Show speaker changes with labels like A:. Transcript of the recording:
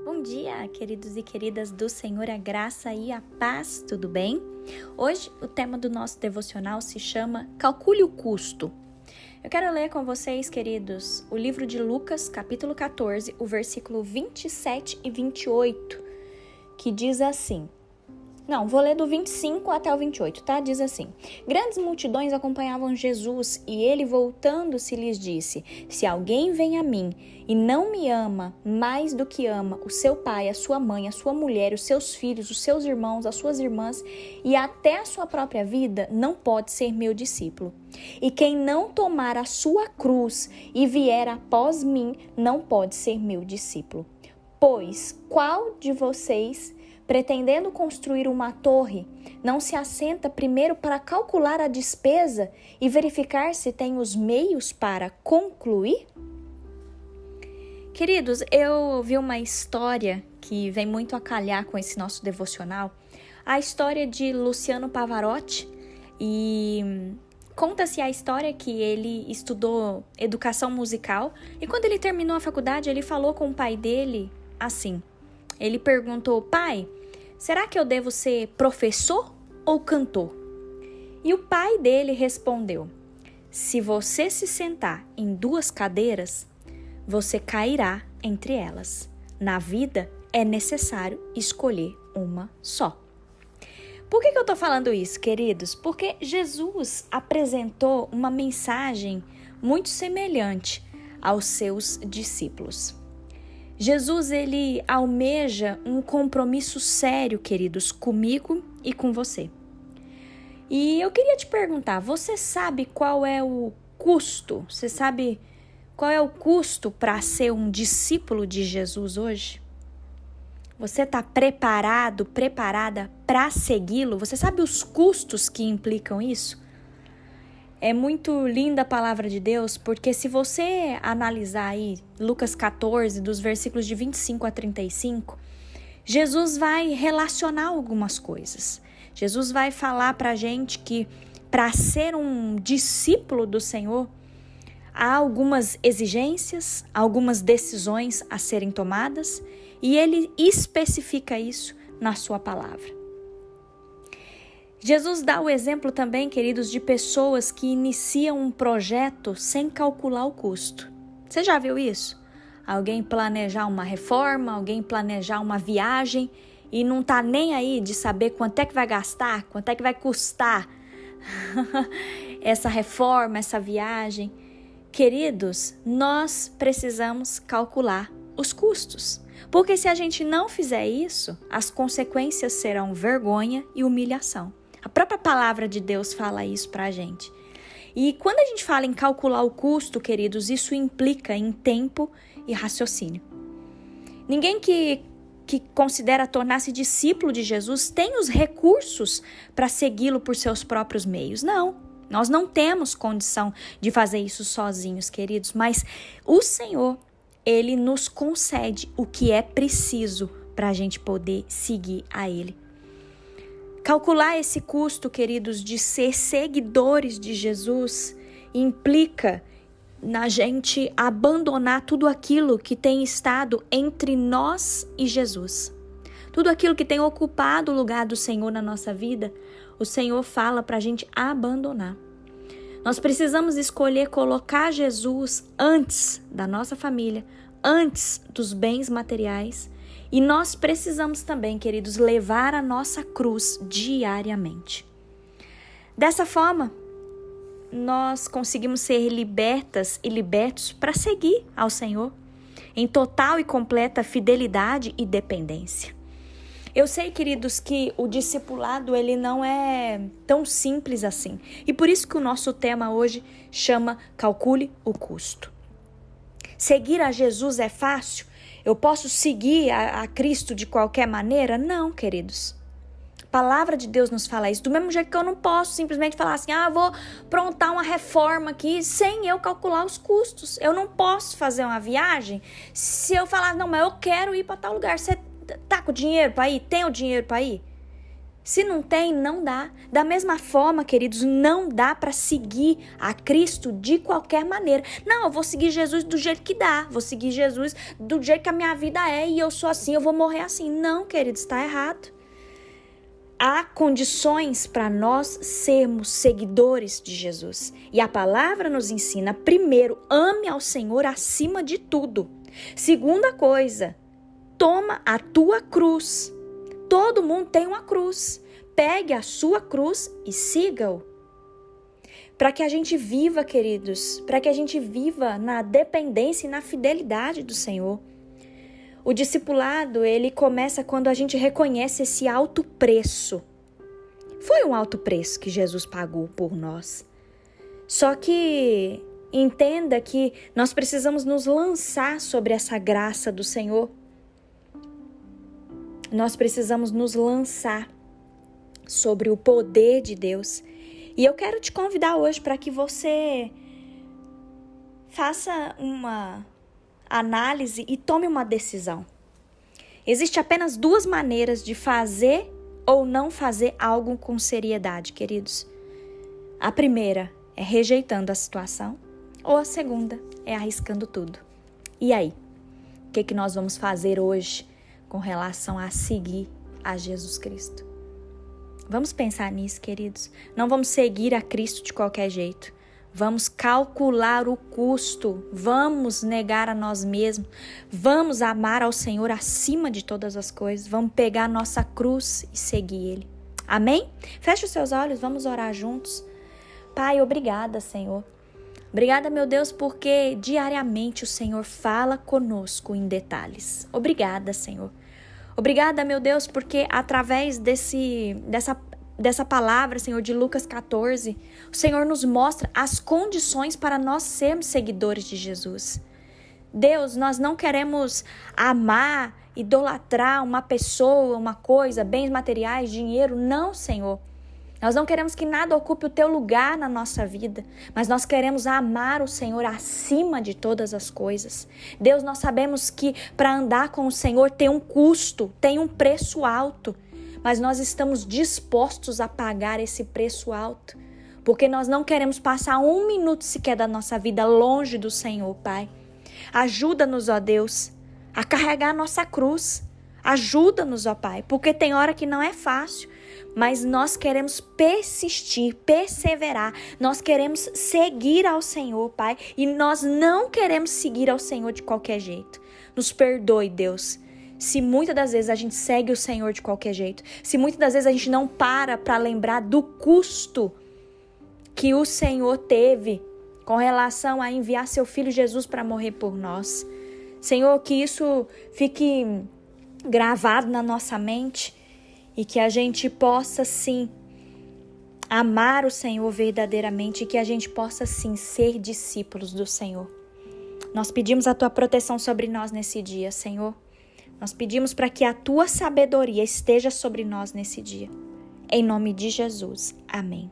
A: Bom dia, queridos e queridas do Senhor, a graça e a paz, tudo bem? Hoje o tema do nosso devocional se chama Calcule o Custo. Eu quero ler com vocês, queridos, o livro de Lucas, capítulo 14, o versículo 27 e 28, que diz assim. Não, vou ler do 25 até o 28, tá? Diz assim: Grandes multidões acompanhavam Jesus e ele, voltando-se, lhes disse: Se alguém vem a mim e não me ama mais do que ama o seu pai, a sua mãe, a sua mulher, os seus filhos, os seus irmãos, as suas irmãs e até a sua própria vida, não pode ser meu discípulo. E quem não tomar a sua cruz e vier após mim, não pode ser meu discípulo. Pois qual de vocês, pretendendo construir uma torre, não se assenta primeiro para calcular a despesa e verificar se tem os meios para concluir? Queridos, eu vi uma história que vem muito a calhar com esse nosso devocional, a história de Luciano Pavarotti, e conta-se a história que ele estudou educação musical e quando ele terminou a faculdade, ele falou com o pai dele assim. Ele perguntou: pai, será que eu devo ser professor ou cantor? E o pai dele respondeu: se você se sentar em duas cadeiras, você cairá entre elas. Na vida é necessário escolher uma só. Por que eu estou falando isso, queridos? Porque Jesus apresentou uma mensagem muito semelhante aos seus discípulos. Jesus, ele almeja um compromisso sério, queridos, comigo e com você. E eu queria te perguntar, você sabe qual é o custo? Você sabe qual é o custo para ser um discípulo de Jesus hoje? Você está preparado, preparada para segui-lo? Você sabe os custos que implicam isso? É muito linda a palavra de Deus, porque se você analisar aí Lucas 14, dos versículos de 25 a 35, Jesus vai relacionar algumas coisas. Jesus vai falar para a gente que para ser um discípulo do Senhor, há algumas exigências, algumas decisões a serem tomadas, e ele especifica isso na sua palavra. Jesus dá o exemplo também, queridos, de pessoas que iniciam um projeto sem calcular o custo. Você já viu isso? Alguém planejar uma reforma, alguém planejar uma viagem e não tá nem aí de saber quanto é que vai gastar, quanto é que vai custar essa reforma, essa viagem. Queridos, nós precisamos calcular os custos, porque se a gente não fizer isso, as consequências serão vergonha e humilhação. A própria palavra de Deus fala isso pra gente. E quando a gente fala em calcular o custo, queridos, isso implica em tempo e raciocínio. Ninguém que considera tornar-se discípulo de Jesus tem os recursos para segui-lo por seus próprios meios. Não, nós não temos condição de fazer isso sozinhos, queridos, mas o Senhor, Ele nos concede o que é preciso para a gente poder seguir a Ele. Calcular esse custo, queridos, de ser seguidores de Jesus implica na gente abandonar tudo aquilo que tem estado entre nós e Jesus. Tudo aquilo que tem ocupado o lugar do Senhor na nossa vida, o Senhor fala para a gente abandonar. Nós precisamos escolher colocar Jesus antes da nossa família, antes dos bens materiais. E nós precisamos também, queridos, levar a nossa cruz diariamente. Dessa forma, nós conseguimos ser libertas e libertos para seguir ao Senhor em total e completa fidelidade e dependência. Eu sei, queridos, que o discipulado ele não é tão simples assim. E por isso que o nosso tema hoje chama Calcule o Custo. Seguir a Jesus é fácil? Eu posso seguir a Cristo de qualquer maneira? Não, queridos. A palavra de Deus nos fala isso. Do mesmo jeito que eu não posso simplesmente falar assim, vou aprontar uma reforma aqui sem eu calcular os custos. Eu não posso fazer uma viagem se eu falar, não, mas eu quero ir para tal lugar. Você tá com dinheiro para ir? Tem o dinheiro para ir? Se não tem, não dá. Da mesma forma, queridos, não dá para seguir a Cristo de qualquer maneira. Não, eu vou seguir Jesus do jeito que dá. Vou seguir Jesus do jeito que a minha vida é e eu sou assim, eu vou morrer assim. Não, queridos, está errado. Há condições para nós sermos seguidores de Jesus. E a palavra nos ensina, primeiro, ame ao Senhor acima de tudo. Segunda coisa, toma a tua cruz. Todo mundo tem uma cruz. Pegue a sua cruz e siga-o. Para que a gente viva, queridos, para que a gente viva na dependência e na fidelidade do Senhor. O discipulado, ele começa quando a gente reconhece esse alto preço. Foi um alto preço que Jesus pagou por nós. Só que entenda que nós precisamos nos lançar sobre essa graça do Senhor. Nós precisamos nos lançar sobre o poder de Deus. E eu quero te convidar hoje para que você faça uma análise e tome uma decisão. Existem apenas duas maneiras de fazer ou não fazer algo com seriedade, queridos. A primeira é rejeitando a situação, ou a segunda é arriscando tudo. E aí? O que nós vamos fazer hoje com relação a seguir a Jesus Cristo? Vamos pensar nisso, queridos. Não vamos seguir a Cristo de qualquer jeito. Vamos calcular o custo. Vamos negar a nós mesmos. Vamos amar ao Senhor acima de todas as coisas. Vamos pegar a nossa cruz e seguir Ele. Amém? Feche os seus olhos, vamos orar juntos. Pai, obrigada, Senhor. Obrigada, meu Deus, porque diariamente o Senhor fala conosco em detalhes. Obrigada, Senhor. Obrigada, meu Deus, porque através dessa palavra, Senhor, de Lucas 14, o Senhor nos mostra as condições para nós sermos seguidores de Jesus. Deus, nós não queremos amar, idolatrar uma pessoa, uma coisa, bens materiais, dinheiro. Não, Senhor. Nós não queremos que nada ocupe o teu lugar na nossa vida, mas nós queremos amar o Senhor acima de todas as coisas. Deus, nós sabemos que para andar com o Senhor tem um custo, tem um preço alto, mas nós estamos dispostos a pagar esse preço alto, porque nós não queremos passar um minuto sequer da nossa vida longe do Senhor, Pai. Ajuda-nos, ó Deus, a carregar a nossa cruz. Ajuda-nos, ó Pai, porque tem hora que não é fácil, mas nós queremos persistir, perseverar. Nós queremos seguir ao Senhor, Pai, e nós não queremos seguir ao Senhor de qualquer jeito. Nos perdoe, Deus, se muitas das vezes a gente segue o Senhor de qualquer jeito, se muitas das vezes a gente não para lembrar do custo que o Senhor teve com relação a enviar seu Filho Jesus para morrer por nós. Senhor, que isso fique gravado na nossa mente e que a gente possa sim amar o Senhor verdadeiramente e que a gente possa sim ser discípulos do Senhor. Nós pedimos a tua proteção sobre nós nesse dia, Senhor. Nós pedimos para que a tua sabedoria esteja sobre nós nesse dia. Em nome de Jesus. Amém.